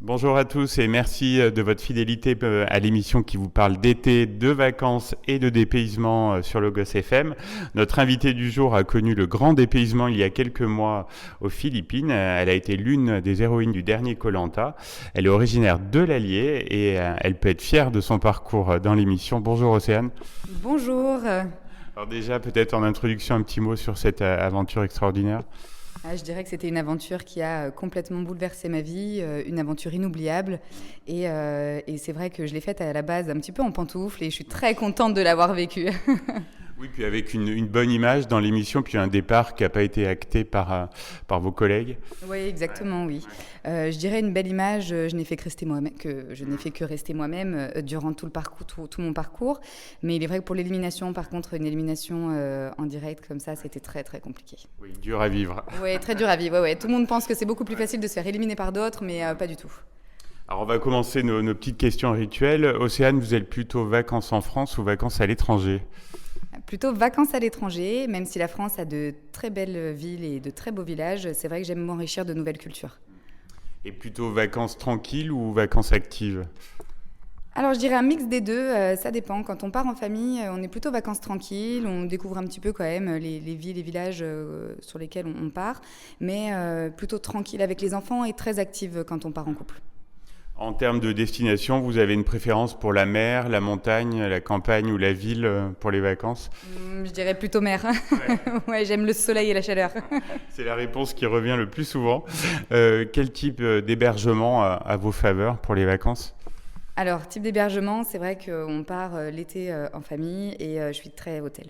Bonjour à tous et merci de votre fidélité à l'émission qui vous parle d'été, de vacances et de dépaysement sur Logos FM. Notre invitée du jour a connu le grand dépaysement il y a quelques mois aux Philippines. Elle a été l'une des héroïnes du dernier koh-Lanta. Elle est originaire de l'Allier et elle peut être fière de son parcours dans l'émission. Bonjour Océane. Bonjour. Alors déjà, peut-être en introduction, un petit mot sur cette aventure extraordinaire. Je dirais que c'était une aventure qui a complètement bouleversé ma vie, une aventure inoubliable. Et c'est vrai que je l'ai faite à la base un petit peu en pantoufles et je suis très contente de l'avoir vécue. Oui, puis avec une bonne image dans l'émission, puis un départ qui n'a pas été acté par vos collègues. Oui, exactement, oui. Je dirais une belle image, je n'ai fait que rester moi-même durant tout le parcours, tout mon parcours. Mais il est vrai que pour l'élimination, par contre, une élimination en direct comme ça, c'était très, très compliqué. Oui, dur à vivre. Oui, très dur à vivre. Ouais. Tout le monde pense que c'est beaucoup plus facile de se faire éliminer par d'autres, mais pas du tout. Alors on va commencer nos petites questions rituelles. Océane, vous êtes plutôt vacances en France ou vacances à l'étranger ? Plutôt vacances à l'étranger, même si la France a de très belles villes et de très beaux villages, c'est vrai que j'aime m'enrichir de nouvelles cultures. Et plutôt vacances tranquilles ou vacances actives ? Alors je dirais un mix des deux, ça dépend. Quand on part en famille, on est plutôt vacances tranquilles, on découvre un petit peu quand même les villes et villages sur lesquels on part, mais plutôt tranquille avec les enfants et très active quand on part en couple. En termes de destination, vous avez une préférence pour la mer, la montagne, la campagne ou la ville pour les vacances ? Je dirais plutôt mer. Ouais, j'aime le soleil et la chaleur. C'est la réponse qui revient le plus souvent. Quel type d'hébergement à vos faveurs pour les vacances ? Alors, type d'hébergement, c'est vrai qu'on part l'été en famille et je suis très hôtel.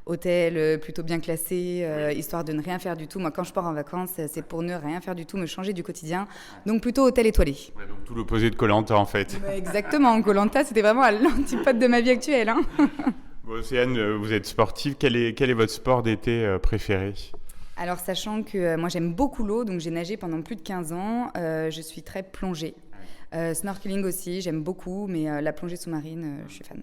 Hôtel plutôt bien classé, histoire de ne rien faire du tout. Moi, quand je pars en vacances, c'est pour ne rien faire du tout, me changer du quotidien. Donc, plutôt hôtel étoilé. Ouais, donc tout l'opposé de koh-Lanta, en fait. Ouais, exactement. koh-Lanta, c'était vraiment à l'antipode de ma vie actuelle. Hein. Bon, Océane, vous êtes sportive. Quel est votre sport d'été préféré ? Alors, sachant que moi, j'aime beaucoup l'eau, donc j'ai nagé pendant plus de 15 ans. Je suis très plongée. Snorkeling aussi, j'aime beaucoup, mais la plongée sous-marine, je suis fan.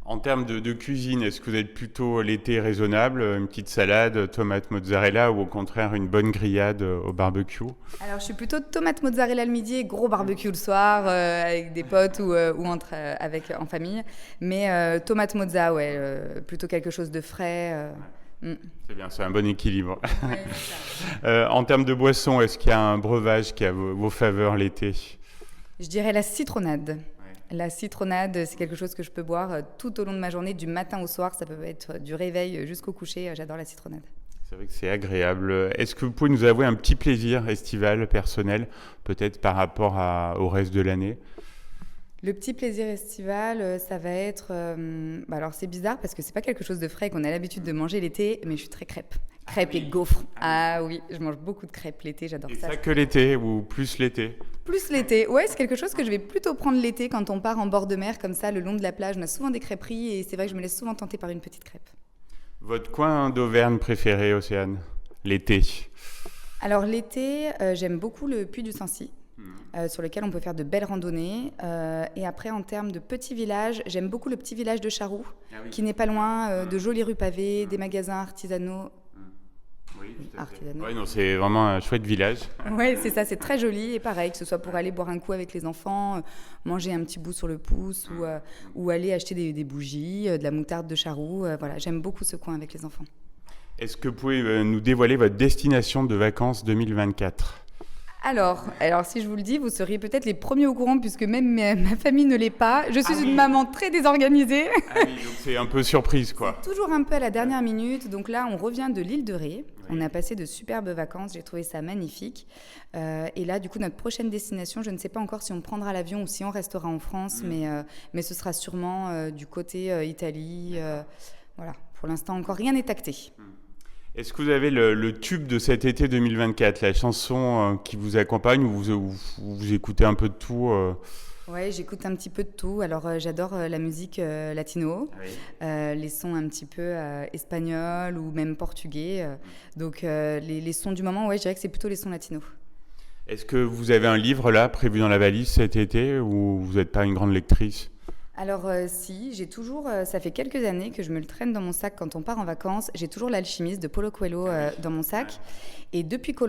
En termes de cuisine, est-ce que vous êtes plutôt l'été raisonnable, une petite salade, tomate mozzarella, ou au contraire une bonne grillade au barbecue ? Alors, je suis plutôt tomate mozzarella le midi et gros barbecue le soir avec des potes ou en famille. Mais tomate mozza, ouais, plutôt quelque chose de frais. C'est bien, c'est un bon équilibre. Ouais, c'est ça. En termes de boisson, est-ce qu'il y a un breuvage qui a vos faveurs l'été ? Je dirais la citronnade. La citronnade, c'est quelque chose que je peux boire tout au long de ma journée, du matin au soir. Ça peut être du réveil jusqu'au coucher. J'adore la citronnade. C'est vrai que c'est agréable. Est-ce que vous pouvez nous avouer un petit plaisir estival, personnel, peut-être par rapport au reste de l'année ? Le petit plaisir estival, ça va être... alors c'est bizarre parce que c'est pas quelque chose de frais qu'on a l'habitude de manger l'été, mais je suis très crêpe. Crêpes et gaufres. Ah oui, je mange beaucoup de crêpes l'été, j'adore ça. Et ça que l'été ou plus l'été ? Plus l'été. Ouais, c'est quelque chose que je vais plutôt prendre l'été quand on part en bord de mer, comme ça, le long de la plage. On a souvent des crêperies et c'est vrai que je me laisse souvent tenter par une petite crêpe. Votre coin d'Auvergne préféré, Océane ? L'été ? Alors l'été, j'aime beaucoup le Puy du Sancy. Sur lequel on peut faire de belles randonnées. Et après, en termes de petits villages, j'aime beaucoup le petit village de Charroux, qui n'est pas loin, de jolies rues pavées, des magasins artisanaux. Oui, ouais, non, c'est vraiment un chouette village. Oui, c'est ça, c'est très joli. Et pareil, que ce soit pour aller boire un coup avec les enfants, manger un petit bout sur le pouce, ou aller acheter des bougies, de la moutarde de Charroux. Voilà, j'aime beaucoup ce coin avec les enfants. Est-ce que vous pouvez nous dévoiler votre destination de vacances 2024 ? Alors, si je vous le dis, vous seriez peut-être les premiers au courant, puisque même ma famille ne l'est pas. Je suis une maman très désorganisée. Ah oui, donc c'est un peu surprise, quoi. C'est toujours un peu à la dernière minute. Donc là, on revient de l'île de Ré. Oui. On a passé de superbes vacances. J'ai trouvé ça magnifique. Et là, du coup, notre prochaine destination, je ne sais pas encore si on prendra l'avion ou si on restera en France, mais ce sera sûrement du côté Italie. Voilà. Pour l'instant, encore rien n'est acté. Est-ce que vous avez le tube de cet été 2024, la chanson qui vous accompagne, ou vous écoutez un peu de tout Ouais, j'écoute un petit peu de tout. Alors, j'adore la musique latino, les sons un petit peu espagnols ou même portugais. Donc, les sons du moment, ouais, je dirais que c'est plutôt les sons latinos. Est-ce que vous avez un livre là prévu dans la valise cet été, ou vous n'êtes pas une grande lectrice ? Alors si, j'ai toujours, ça fait quelques années que je me le traîne dans mon sac quand on part en vacances. J'ai toujours l'Alchimiste de Paulo Coelho dans mon sac. Et depuis koh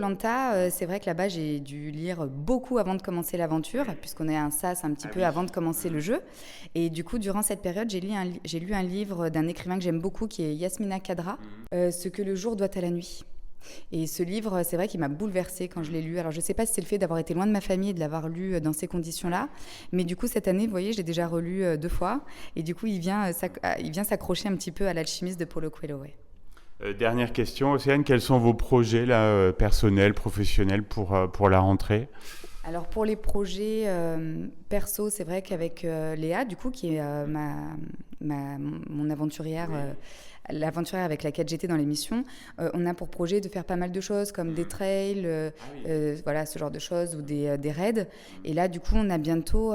c'est vrai que là-bas, j'ai dû lire beaucoup avant de commencer l'aventure, puisqu'on est un sas un petit peu avant de commencer le jeu. Et du coup, durant cette période, j'ai lu un livre d'un écrivain que j'aime beaucoup, qui est Yasmina Khadra, Ce que le jour doit à la nuit. Et ce livre, c'est vrai qu'il m'a bouleversée quand je l'ai lu. Alors, je ne sais pas si c'est le fait d'avoir été loin de ma famille et de l'avoir lu dans ces conditions-là. Mais du coup, cette année, vous voyez, je l'ai déjà relu 2 fois. Et du coup, il vient s'accrocher un petit peu à l'Alchimiste de Paulo Coelho. Ouais. Dernière question, Océane, quels sont vos projets là, personnels, professionnels pour la rentrée? Alors, pour les projets perso, c'est vrai qu'avec Léa, du coup, qui est mon aventurière... l'aventurière avec laquelle j'étais dans l'émission, on a pour projet de faire pas mal de choses comme des trails, voilà, ce genre de choses, ou des raids. Et là, du coup, on a bientôt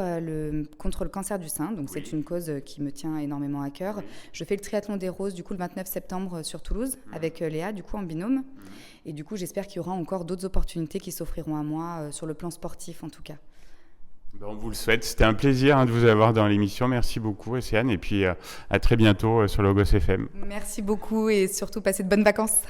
contre le cancer du sein. Donc, c'est une cause qui me tient énormément à cœur. Je fais le triathlon des roses, du coup, le 29 septembre sur Toulouse, avec Léa, du coup, en binôme. Et du coup, j'espère qu'il y aura encore d'autres opportunités qui s'offriront à moi, sur le plan sportif, en tout cas. On vous le souhaite. C'était un plaisir de vous avoir dans l'émission. Merci beaucoup, Océane. Et puis, à très bientôt sur Logos FM. Merci beaucoup et surtout, passez de bonnes vacances.